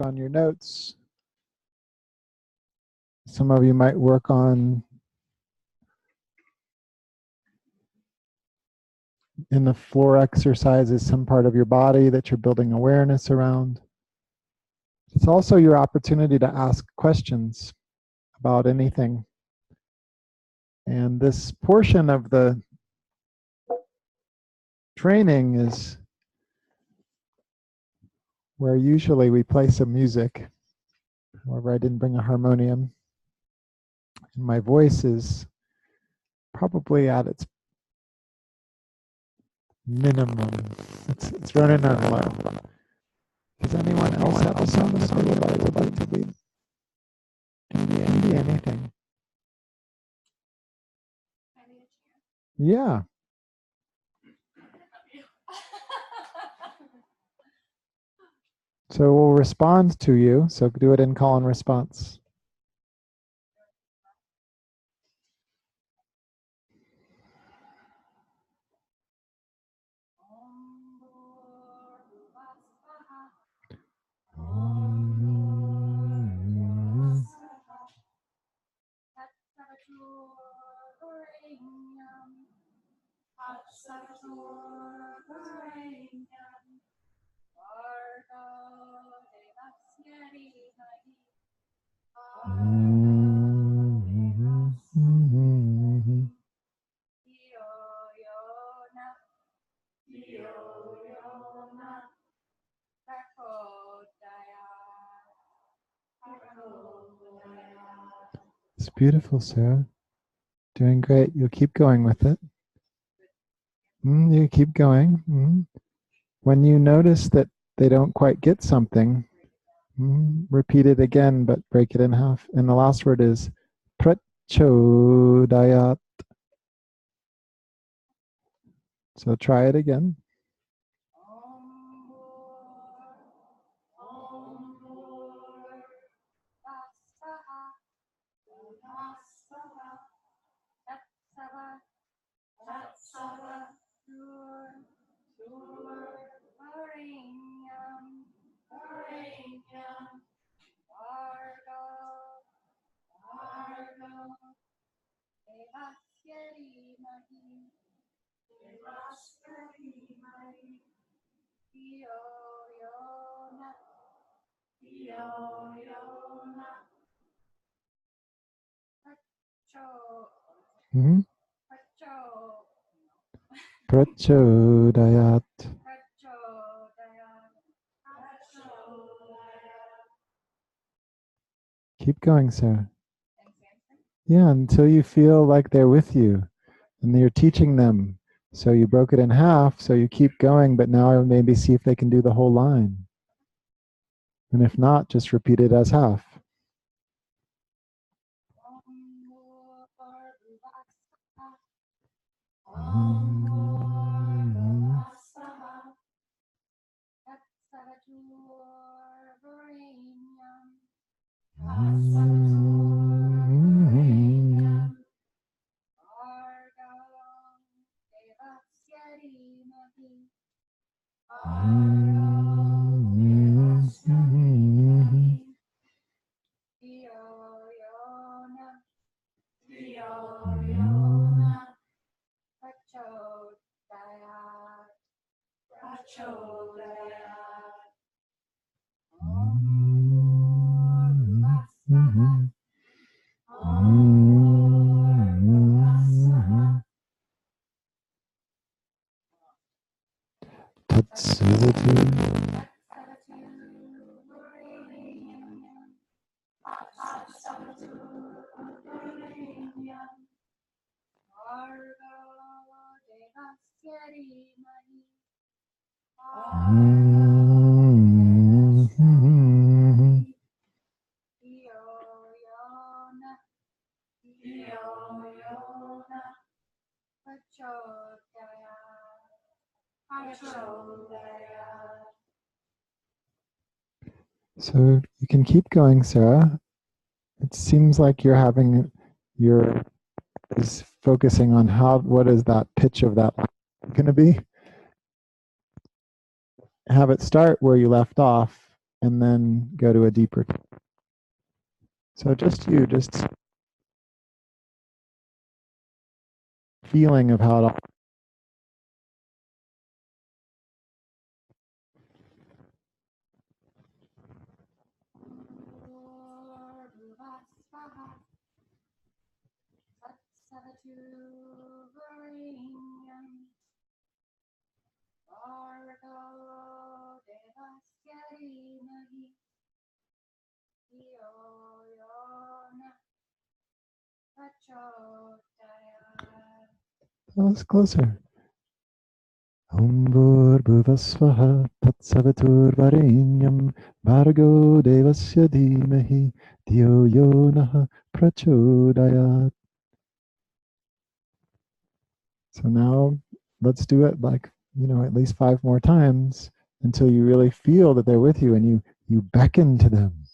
on your notes. Some of you might work on in the floor exercises some part of your body that you're building awareness around. It's also your opportunity to ask questions about anything. And this portion of the training is where usually we play some music. However, I didn't bring a harmonium. And my voice is probably at its minimum. It's running on low. Does anyone else have a song that they would like to lead? Can be anything. Yeah. So we'll respond to you. So do it in call and response. It's beautiful, Sarah. Doing great. You'll keep going with it. You keep going. When you notice that they don't quite get something, repeat it again, but break it in half. And the last word is prachodayat. So try it again. Prachodayat. Keep going, Sarah. Yeah, until you feel like they're with you and you're teaching them. So you broke it in half, so you keep going, but now maybe see if they can do the whole line. And if not, just repeat it as half. So you can keep going, Sarah. It seems like you're is focusing on what is that pitch of that going to be. Have it start where you left off and then go to a deeper. So just feeling of how it all. Oh, it's closer. Om Bhuvasvaha Tatsaviturvarenyam Bhargo Devasya Dhimahi Dhiyo Yo Naha Prachodayat. So now let's do it like, at least 5 more times until you really feel that they're with you, and you beckon to them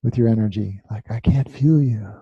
with your energy. Like, I can't feel you.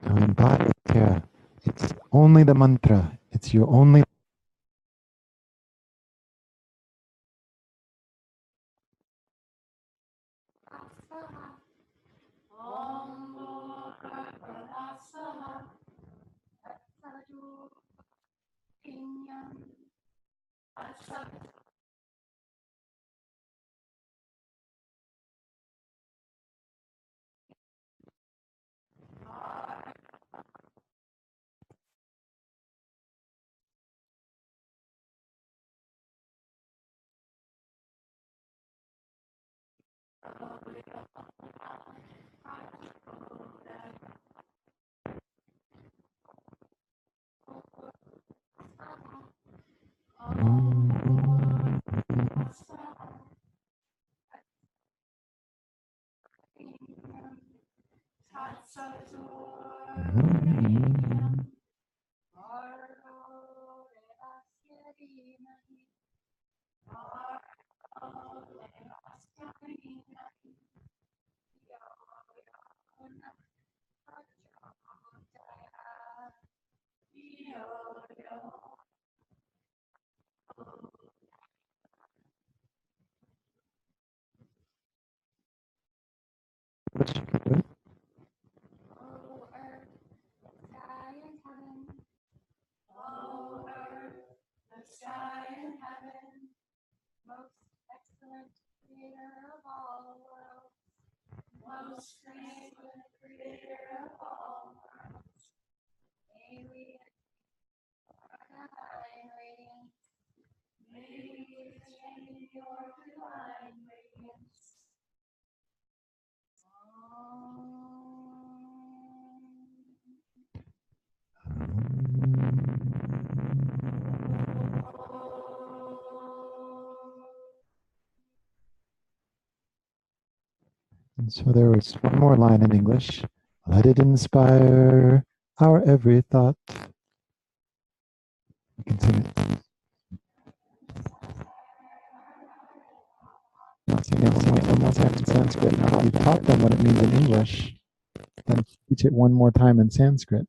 Don't embody it, Tara. It's only the mantra. It's your only. And so there was one more line in English. Let it inspire our every thought. You can sing it. Sing it one more time in Sanskrit. Now that you've taught them what it means in English, then teach it one more time in Sanskrit.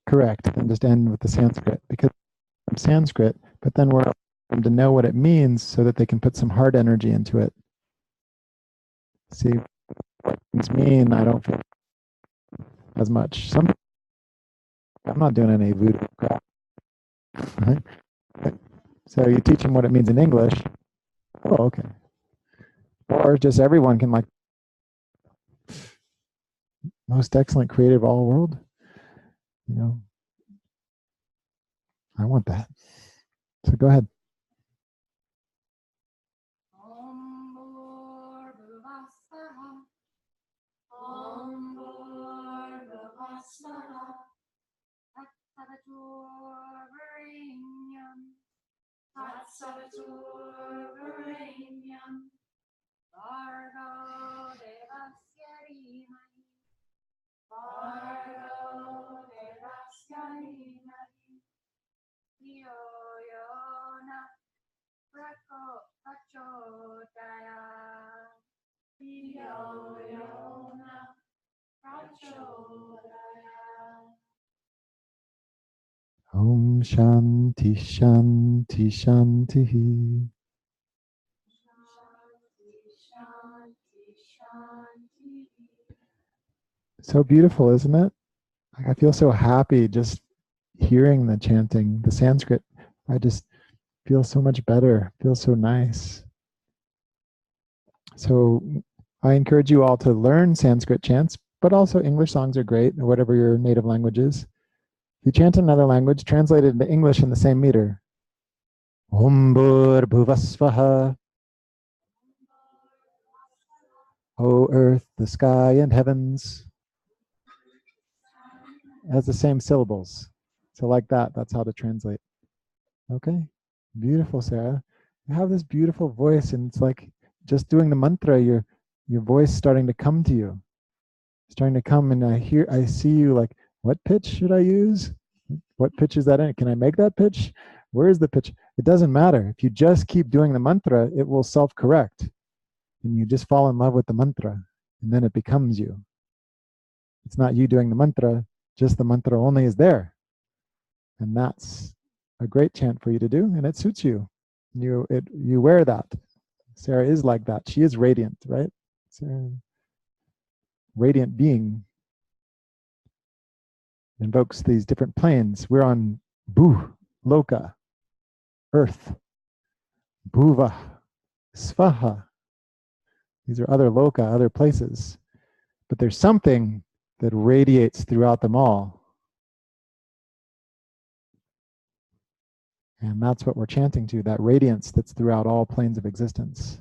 Correct. And just end with the Sanskrit because it's Sanskrit, but then we're them to know what it means so that they can put some heart energy into it. See what things mean, I don't feel as much. I'm not doing any voodoo crap. Right? So you teach them what it means in English. Oh, okay. Or just everyone can like most excellent creative all world. You know, I want that. So go ahead. Om Shanti Shanti Shanti. So beautiful, isn't it? I feel so happy just hearing the chanting, the Sanskrit. I just feel so much better, feels so nice. So I encourage you all to learn Sanskrit chants, but also English songs are great, or whatever your native language is. If you chant another language, translate it into English in the same meter. Om Bhur Bhuvasvaha. O earth, the sky, and heavens. It has the same syllables. So like that, that's how to translate. Okay, beautiful, Sarah. You have this beautiful voice, and it's like just doing the mantra, your voice starting to come to you. Starting to come, and I see you like, what pitch should I use? What pitch is that in? Can I make that pitch? Where is the pitch? It doesn't matter. If you just keep doing the mantra, it will self-correct. And you just fall in love with the mantra, and then it becomes you. It's not you doing the mantra, just the mantra only is there. And that's a great chant for you to do, and it suits you. You wear that. Sarah is like that. She is radiant, right? Sarah, radiant being invokes these different planes. We're on Bhu, Loka, Earth, Bhuva, Svaha. These are other Loka, other places. But there's something that radiates throughout them all. And that's what we're chanting to, that radiance that's throughout all planes of existence.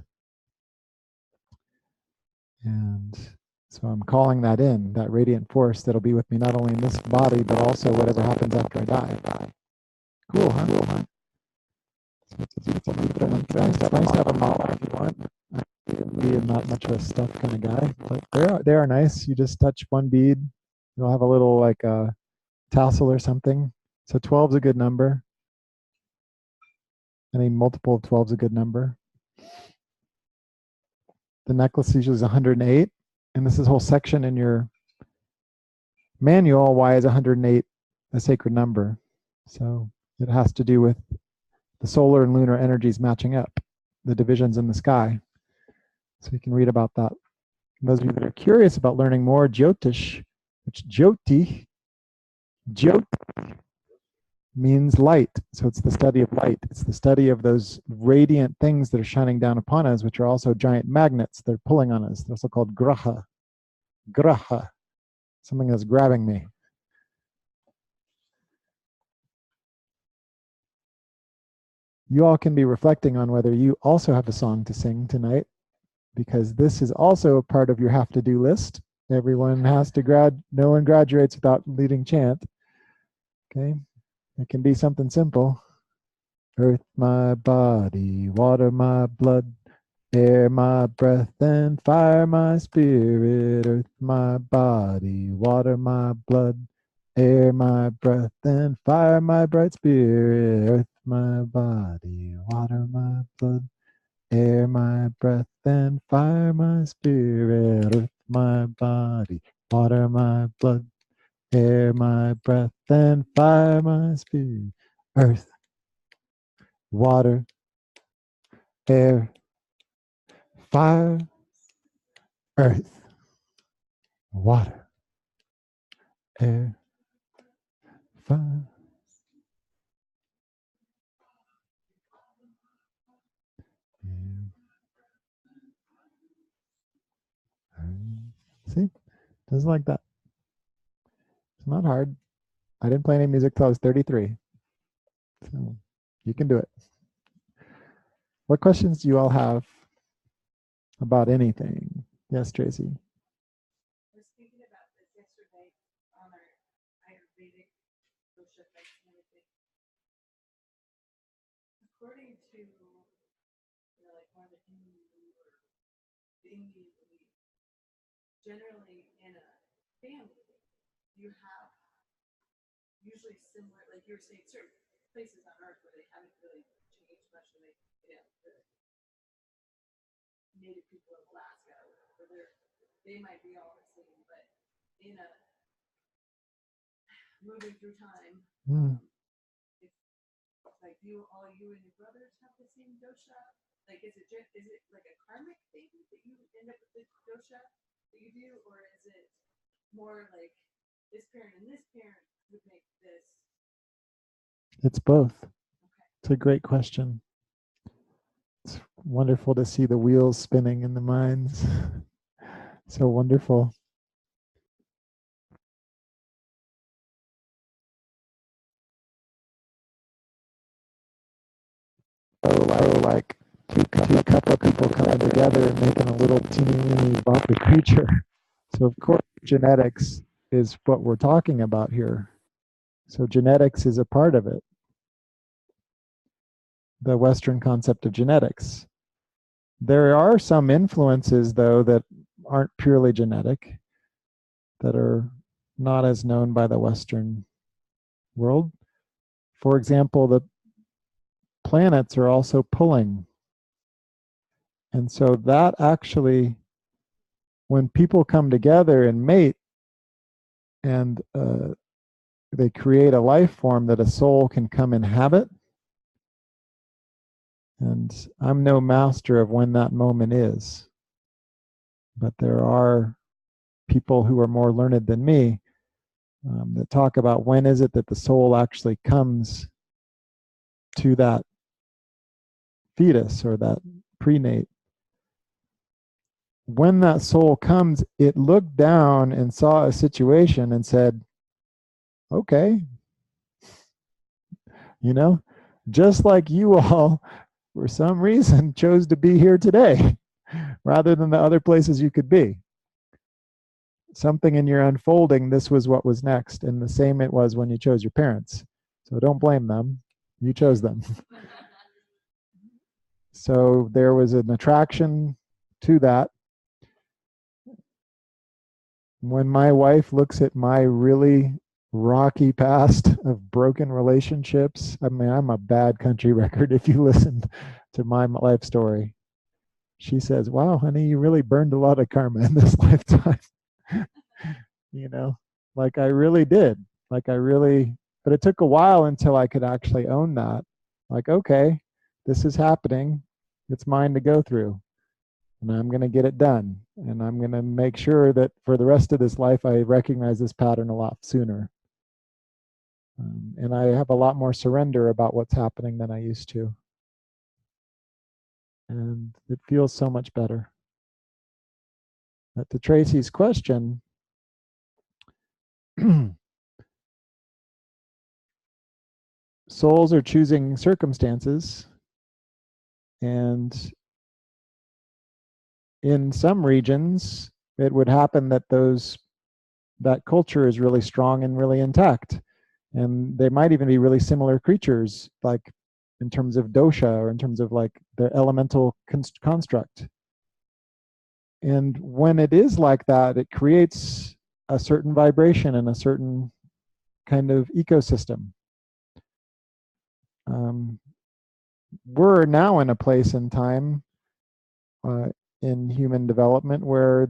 And so I'm calling that in, that radiant force that'll be with me not only in this body, but also whatever happens after I die. Cool, huh? Cool, huh? So it's nice to have a mala if you want. I'm not much of a stuff kind of guy, but they are nice. You just touch one bead, you'll have a little like a tassel or something. So 12 is a good number. Any multiple of 12 is a good number. The necklace usually is 108. And this is a whole section in your manual. Why is 108 a sacred number? So it has to do with the solar and lunar energies matching up, the divisions in the sky. So you can read about that. And those of you that are curious about learning more Jyotish, which Jyoti means light. So it's the study of light. It's the study of those radiant things that are shining down upon us, which are also giant magnets. They're pulling on us. They're also called graha. Graha. Something that's grabbing me. You all can be reflecting on whether you also have a song to sing tonight, because this is also a part of your have-to-do list. Everyone has to no one graduates without leading chant. Okay? It can be something simple. Earth, my body, water, my blood, air, my breath, and fire, my spirit. Earth, my body, water, my blood, air, my breath, and fire, my bright spirit. Earth, my body, water, my blood, air, my breath, and fire, my spirit. Earth, my body, water, my blood, air, my breath, and fire, my spirit. Earth, water, air, fire, earth, water, air, fire. See? Just like that. It's not hard. I didn't play any music till I was 33. So you can do it. What questions do you all have about anything? Yes, Tracy. I was thinking about this yesterday on our Ayurvedic dosha everything. According to like one of the Hindu or the Indian belief, generally in a family, you have usually similar, like you were saying, certain places on Earth where they haven't really changed much, and the native people of Alaska, where they might be all the same, but in a moving through time, if like you and your brothers have the same dosha, like is it like a karmic thing that you end up with the dosha that you do, or is it more like this parent and this parent would make this? It's both. Okay. It's a great question. It's wonderful to see the wheels spinning in the minds. So wonderful. Like two couple of people coming together and making a little teeny bumpy creature. So of course, genetics is what we're talking about here. So genetics is a part of it. The Western concept of genetics. There are some influences, though, that aren't purely genetic, that are not as known by the Western world. For example, the planets are also pulling. And so that actually, when people come together and mate, and they create a life form that a soul can come inhabit. And I'm no master of when that moment is, but there are people who are more learned than me that talk about when is it that the soul actually comes to that fetus or that prenate. When that soul comes, it looked down and saw a situation and said, okay, just like you all, for some reason, chose to be here today rather than the other places you could be. Something in your unfolding, this was what was next. And the same it was when you chose your parents. So don't blame them. You chose them. So there was an attraction to that. When my wife looks at my really rocky past of broken relationships. I mean, I'm a bad country record if you listen to my life story. She says, wow, honey, you really burned a lot of karma in this lifetime. You know, like I really did. Like I really, but it took a while until I could actually own that. Like, okay, this is happening. It's mine to go through. And I'm going to get it done. And I'm going to make sure that for the rest of this life, I recognize this pattern a lot sooner. And I have a lot more surrender about what's happening than I used to. And it feels so much better. But to Tracy's question, souls are choosing circumstances, and in some regions, it would happen that that culture is really strong and really intact. And they might even be really similar creatures, like in terms of dosha or in terms of like their elemental construct. And when it is like that, it creates a certain vibration and a certain kind of ecosystem. We're now in a place in time in human development where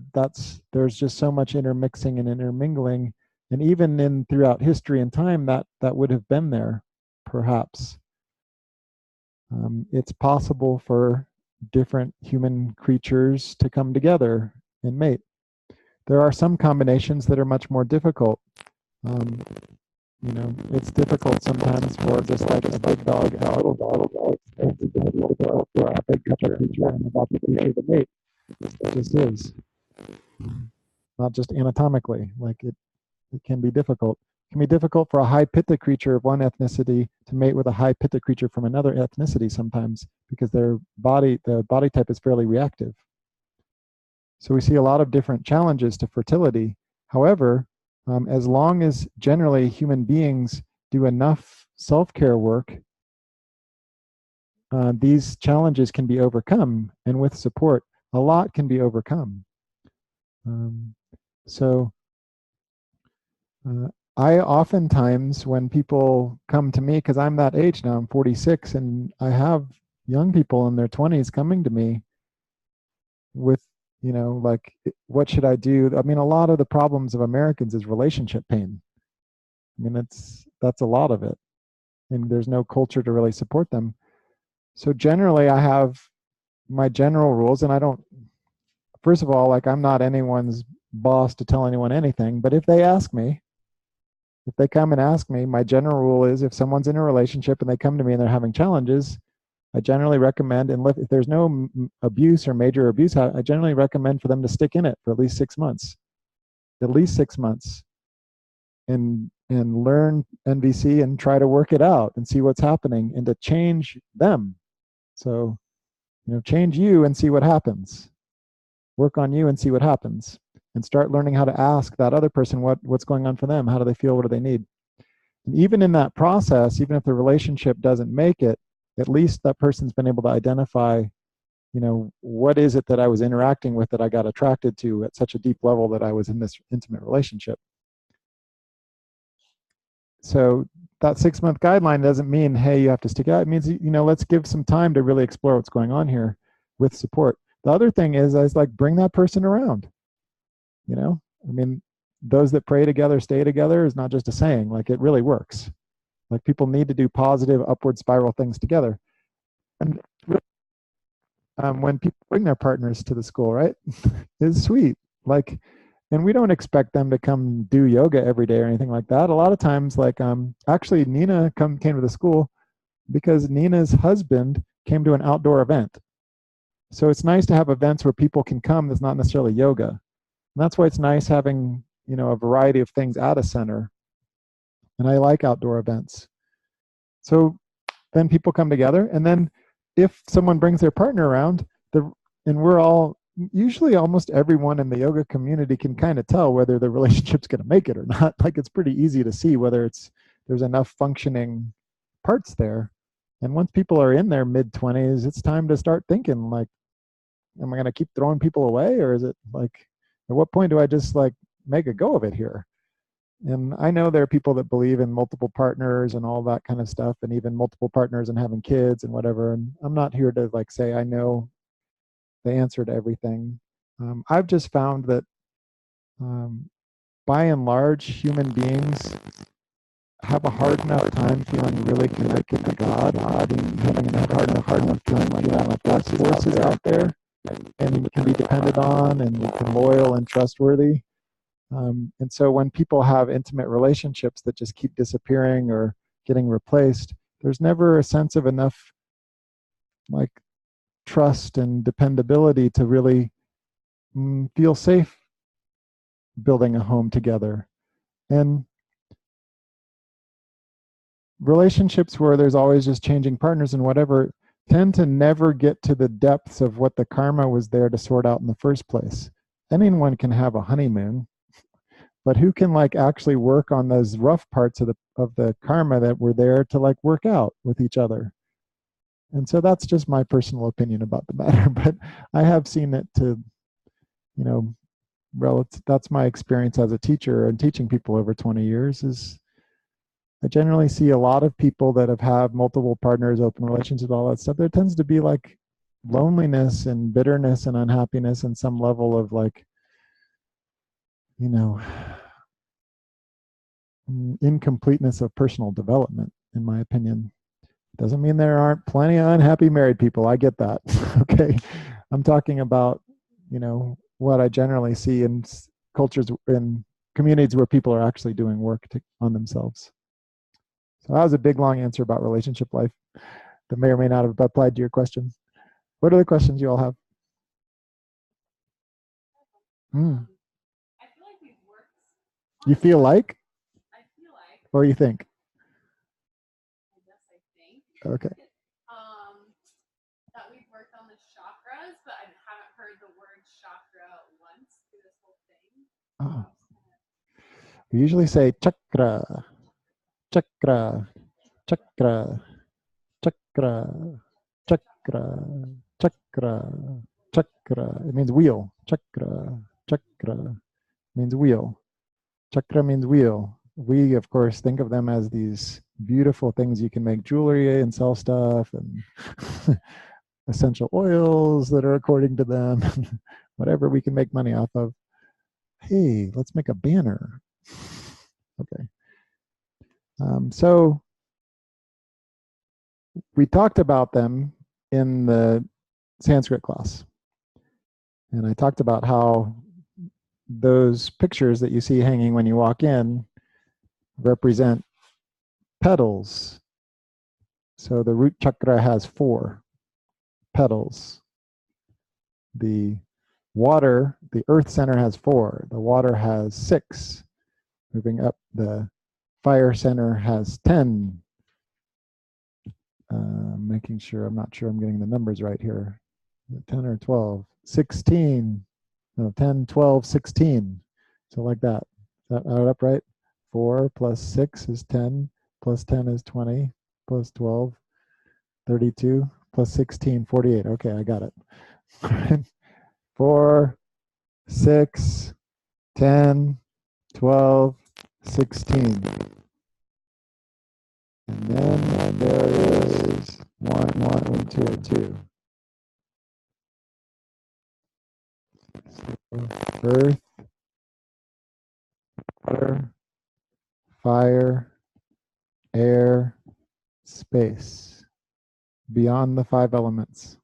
there's just so much intermixing and intermingling, and even throughout history and time that would have been there, perhaps. It's possible for different human creatures to come together and mate. There are some combinations that are much more difficult. You know, it's difficult sometimes for just like a big dog and a little dog, or a big creature and about to create a mate. It just is. Not just anatomically, like it can be difficult. It can be difficult for a high pitta creature of one ethnicity to mate with a high pitta creature from another ethnicity sometimes, because the body type is fairly reactive. So we see a lot of different challenges to fertility. However, as long as generally human beings do enough self-care work, these challenges can be overcome, and with support, a lot can be overcome. So I oftentimes, when people come to me, because I'm that age now, I'm 46, and I have young people in their 20s coming to me with, you know, like, what should I do? I mean, a lot of the problems of Americans is relationship pain. I mean, that's a lot of it, and there's no culture to really support them. So generally, I have my general rules, and I don't, first of all, like, I'm not anyone's boss to tell anyone anything, but if they ask me, if they come and ask me, my general rule is if someone's in a relationship and they come to me and they're having challenges, I generally recommend, and if there's no abuse or major abuse, I generally recommend for them to stick in it for at least 6 months. At least 6 months. And learn NVC and try to work it out and see what's happening and to change them. So, you know, change you and see what happens. Work on you and see what happens. And start learning how to ask that other person what's going on for them. How do they feel? What do they need? And even in that process, even if the relationship doesn't make it, at least that person's been able to identify, you know, what is it that I was interacting with that I got attracted to at such a deep level that I was in this intimate relationship. So that 6-month guideline doesn't mean, hey, you have to stick out. It means, you know, let's give some time to really explore what's going on here with support. The other thing is like, bring that person around. You know, I mean, those that pray together stay together is not just a saying. Like, it really works. Like, people need to do positive upward spiral things together. And when people bring their partners to the school, right, it's sweet. Like, and we don't expect them to come do yoga every day or anything like that. A lot of times, like, actually Nina came to the school because Nina's husband came to an outdoor event. So it's nice to have events where people can come that's not necessarily yoga. And that's why it's nice having, you know, a variety of things at a center. And I like outdoor events. So then people come together, and then if someone brings their partner around, and we're all, usually almost everyone in the yoga community can kind of tell whether the relationship's going to make it or not. Like, it's pretty easy to see whether there's enough functioning parts there. And once people are in their mid-20s, it's time to start thinking, like, am I going to keep throwing people away, or is it like, at what point do I just like make a go of it here? And I know there are people that believe in multiple partners and all that kind of stuff, and even multiple partners and having kids and whatever. And I'm not here to like say I know the answer to everything. I've just found that by and large, human beings have a hard enough time feeling really connected to God and having a hard enough time feeling like there's forces out there and you can be depended on and you can loyal and trustworthy. And so when people have intimate relationships that just keep disappearing or getting replaced, there's never a sense of enough like trust and dependability to really feel safe building a home together. And relationships where there's always just changing partners and whatever tend to never get to the depths of what the karma was there to sort out in the first place. Anyone can have a honeymoon, but who can like actually work on those rough parts of the karma that were there to like work out with each other? And so that's just my personal opinion about the matter, but I have seen it to, you know, that's my experience as a teacher and teaching people over 20 years is I generally see a lot of people that have had multiple partners, open relationships, all that stuff. There tends to be like loneliness and bitterness and unhappiness and some level of like, you know, incompleteness of personal development, in my opinion. Doesn't mean there aren't plenty of unhappy married people. I get that. Okay. I'm talking about, you know, what I generally see in cultures, in communities where people are actually doing work on themselves. So that was a big, long answer about relationship life that may or may not have applied to your question. What are the questions you all have? I feel like we've worked. You feel like? I feel like. Or you think? I guess I think. Okay. That we've worked on the chakras, but I haven't heard the word chakra once through this whole thing. Oh. We usually say chakra, chakra, chakra, chakra, chakra, chakra, chakra. It means wheel. Chakra, chakra means wheel. Chakra means wheel. We, of course, think of them as these beautiful things you can make jewelry and sell stuff and essential oils that are according to them, whatever we can make money off of. Hey, let's make a banner. Okay. So we talked about them in the Sanskrit class. And I talked about how those pictures that you see hanging when you walk in represent petals. So the root chakra has 4 petals. The water, the earth center has 4. The water has 6. Moving up, the fire center has 10. Making sure, I'm not sure I'm getting the numbers right here. 10 or 12, 16, no, 10, 12, 16. So like that. Is that add up right? 4 plus 6 is 10, plus 10 is 20, plus 12, 32, plus 16, 48. Okay, I got it. 4, 6, 10, 12, 16. And then there is 1, 1, 2, 2. So earth, water, fire, air, space. Beyond the 5 elements.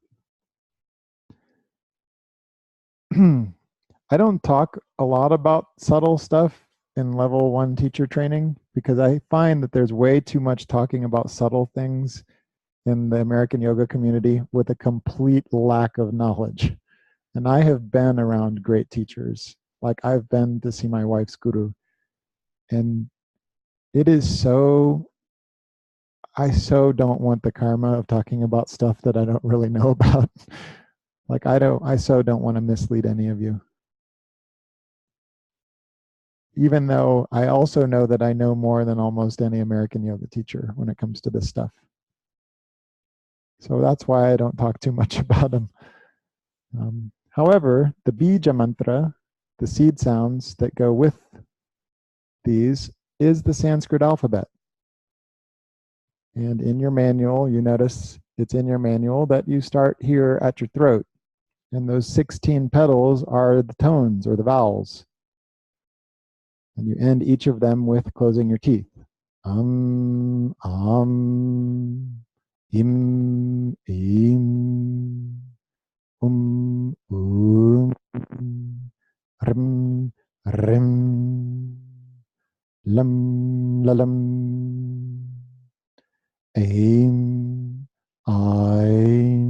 I don't talk a lot about subtle stuff in level 1 teacher training because I find that there's way too much talking about subtle things in the American yoga community with a complete lack of knowledge. And I have been around great teachers. Like I've been to see my wife's guru. And it is so, I so don't want the karma of talking about stuff that I don't really know about. Like I so don't want to mislead any of you. Even though I also know that I know more than almost any American yoga teacher when it comes to this stuff. So that's why I don't talk too much about them. However, the bija mantra, the seed sounds that go with these is the Sanskrit alphabet. And in your manual, you notice it's in your manual that you start here at your throat. And those 16 petals are the tones or the vowels. And you end each of them with closing your teeth. Im, im, rim, rim, lam, lalam, aim, aim,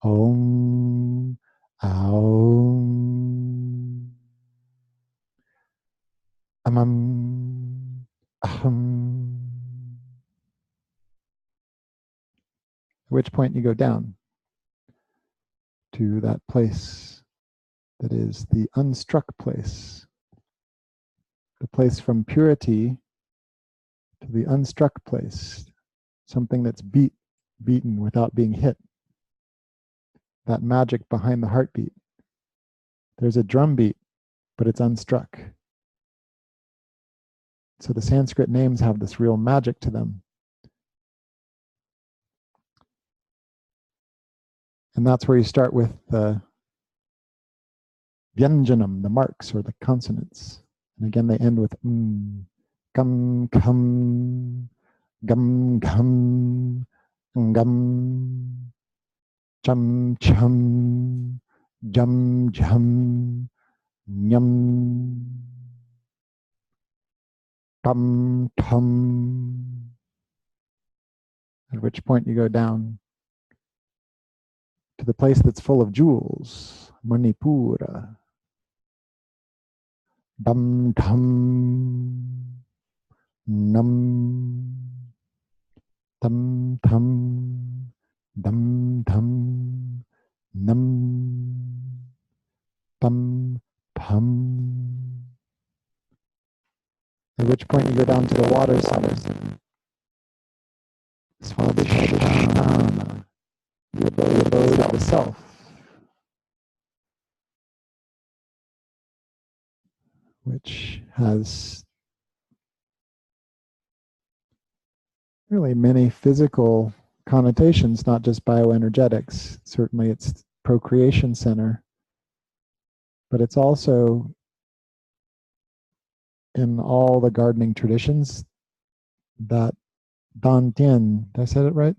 om, aum, amam, aham. At which point you go down to that place that is the unstruck place, the place from purity to the unstruck place, something that's beaten without being hit, that magic behind the heartbeat. There's a drum beat, but it's unstruck. So the Sanskrit names have this real magic to them. And that's where you start with the vyanjanam, the marks or the consonants. And again, they end with gum, khum, gum, ghum, gum, chum, chum, jum, jum, nyum, tum, tum. At which point you go down to the place that's full of jewels, Manipura. Dum, tum, num, tum, tum, dum, tum, num, tum, pum. At which point you go down to the water center. Swadhisthana, the abode of the self, which has really many physical connotations, not just bioenergetics. Certainly it's procreation center, but it's also in all the gardening traditions that Dantian, did I say it right?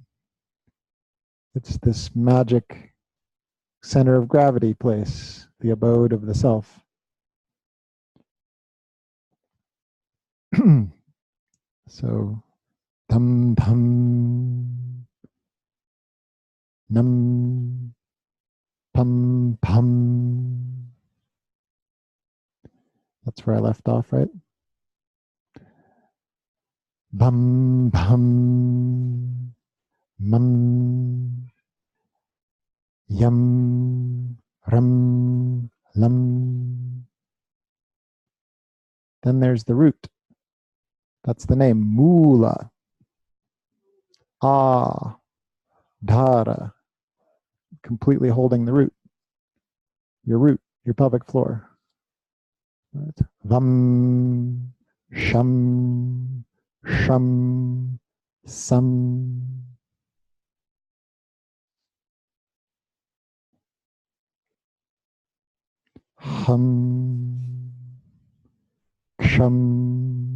It's this magic center of gravity place, the abode of the self. So, tam tam, nam, pum pum. That's where I left off, right? Bum bum, mum, yum, rum, lum. Then there's the root. That's the name, Mula. Ah, Dhara. Completely holding the root, your pelvic floor. Right. Vam, sham, sham, sam. Hum, ksham,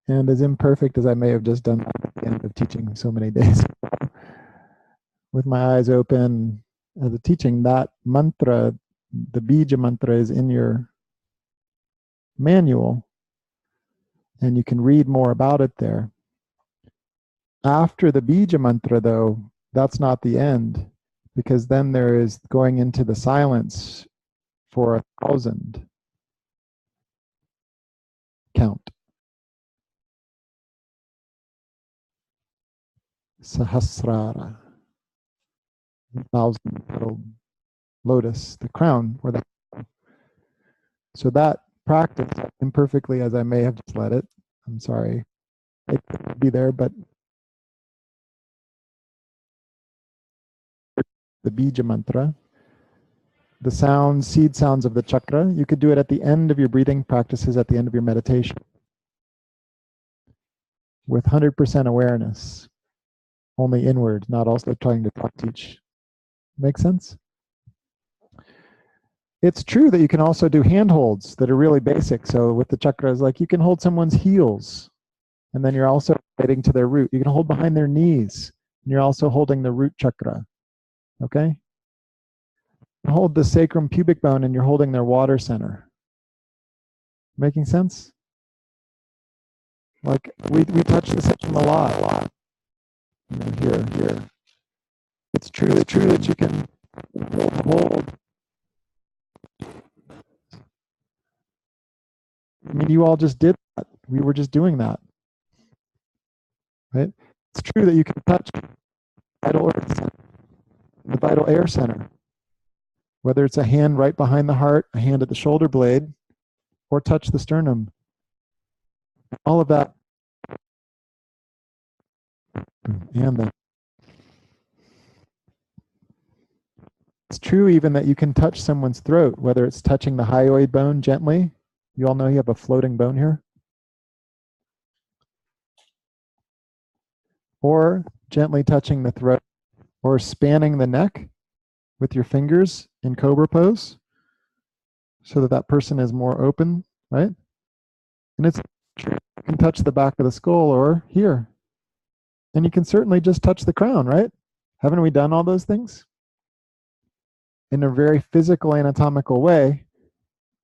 and as imperfect as I may have just done at the end of teaching so many days with my eyes open as a teaching, that mantra, the bija mantra, is in your manual and you can read more about it there. After the bija mantra, though, that's not the end, because then there is going into the silence for 1,000 count. Sahasrara, 1,000 petaled lotus, the crown, or the. So that practice, imperfectly as I may have just let it. I'm sorry. It could be there, but the bija mantra, the sounds, seed sounds of the chakra, you could do it at the end of your breathing practices, at the end of your meditation, with 100% awareness, only inward, not also trying to talk teach. Make sense? It's true that you can also do handholds that are really basic. So with the chakras, like you can hold someone's heels, and then you're also getting to their root. You can hold behind their knees, and you're also holding the root chakra. Okay? Hold the sacrum pubic bone, and you're holding their water center. Making sense? Like we touch the sacrum a lot. You know, here. It's true that you can hold. I mean, you all just did that. We were just doing that, right? It's true that you can touch vital organs, the vital air center, whether it's a hand right behind the heart, a hand at the shoulder blade, or touch the sternum. All of that, and it's true even that you can touch someone's throat, whether it's touching the hyoid bone gently. You all know you have a floating bone here. Or gently touching the throat, or spanning the neck with your fingers in cobra pose, so that that person is more open, right? And it's true. You can touch the back of the skull or here. And you can certainly just touch the crown, right? Haven't we done all those things? In a very physical, anatomical way,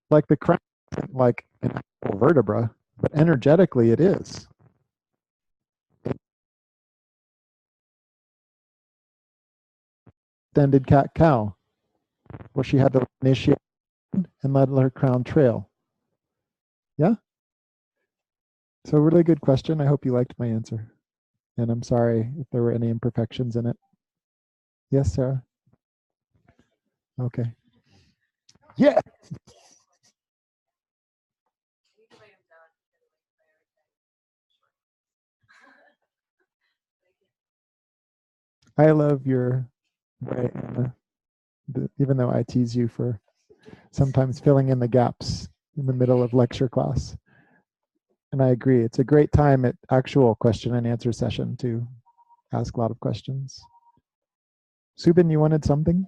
like the crown isn't like an actual vertebra, but energetically it is. Extended cat cow, where she had to initiate and let her crown trail. Yeah? So really good question. I hope you liked my answer. And I'm sorry if there were any imperfections in it. Yes, Sarah? Okay. Yeah. I love your way, Anna. Even though I tease you for sometimes filling in the gaps in the middle of lecture class. And I agree. It's a great time at actual question and answer session to ask a lot of questions. Subin, you wanted something?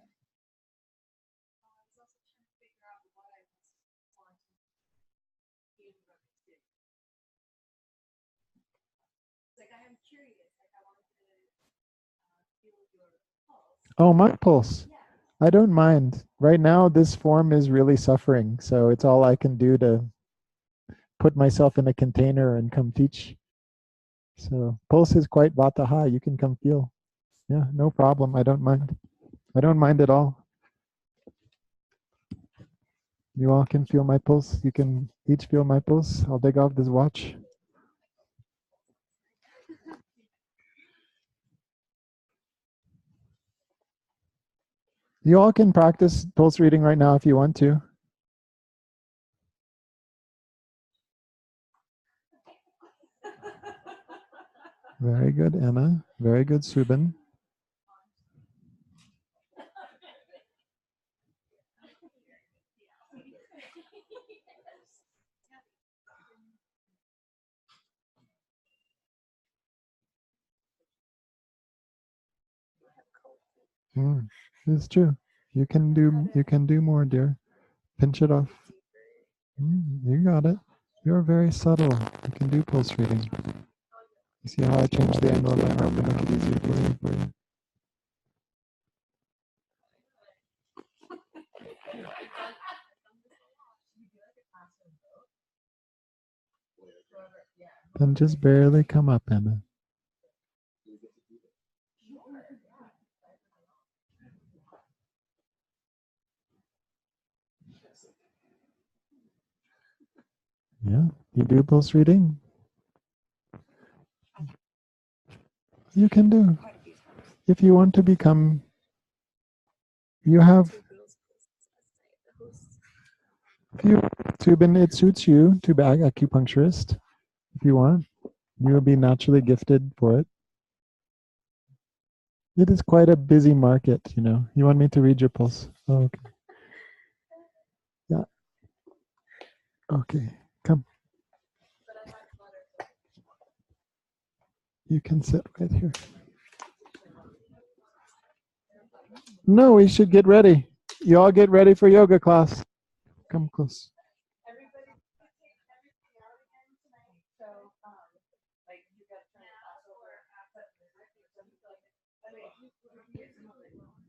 Oh, my pulse. I don't mind. Right now, this form is really suffering. So it's all I can do to put myself in a container and come teach. So pulse is quite vata high. You can come feel. Yeah, no problem. I don't mind. I don't mind at all. You all can feel my pulse. You can each feel my pulse. I'll take off this watch. You all can practice pulse reading right now if you want to. Very good, Anna. Very good, Subin. It's true. You can do more, dear. Pinch it off. You got it. You're very subtle. You can do pulse reading. You see how I changed the angle of my arm to make it easier for you. Then just barely come up, Anna. Yeah, you do pulse reading? You can do. If you want to become, you have, If you, Tubin, it suits you to be acupuncturist if you want. You will be naturally gifted for it. It is quite a busy market, you know. You want me to read your pulse? Oh, okay. Yeah. Okay. Come. You can sit right here. No, we should get ready. You all get ready for yoga class. Come close. Everybody, take everything out again tonight. So, like you got to turn the class over after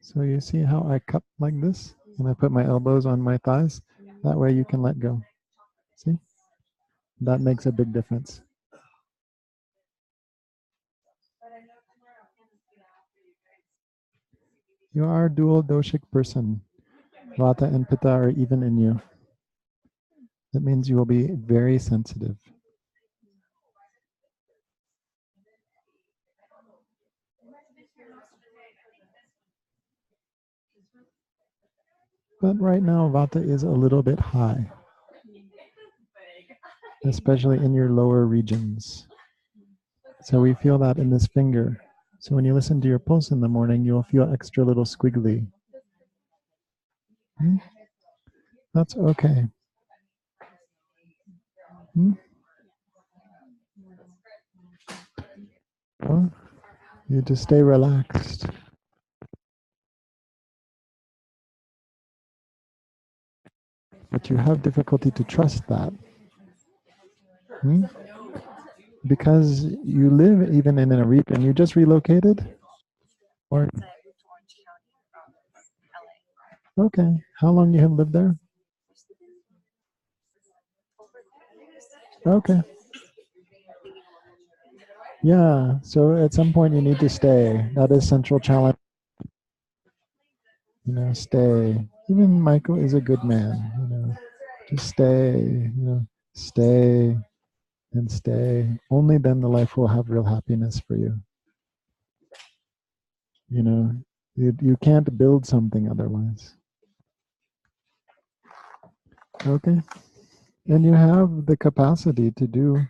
So you see how I cup like this? And I put my elbows on my thighs? That way you can let go. See? That makes a big difference. You are a dual doshic person. Vata and Pitta are even in you. That means you will be very sensitive. But right now, Vata is a little bit high, especially in your lower regions. So we feel that in this finger. So when you listen to your pulse in the morning, you'll feel extra little squiggly. Hmm? That's okay. Hmm? Well, you just stay relaxed. But you have difficulty to trust that. Hmm? Because you live even in a region. You just relocated? Or okay. How long you have lived there? Okay. Yeah. So at some point you need to stay. That is central challenge. You know, stay. Even Michael is a good man. You know, just stay. You know, stay and stay. Only then the life will have real happiness for you. You know, you can't build something otherwise. Okay. And you have the capacity to do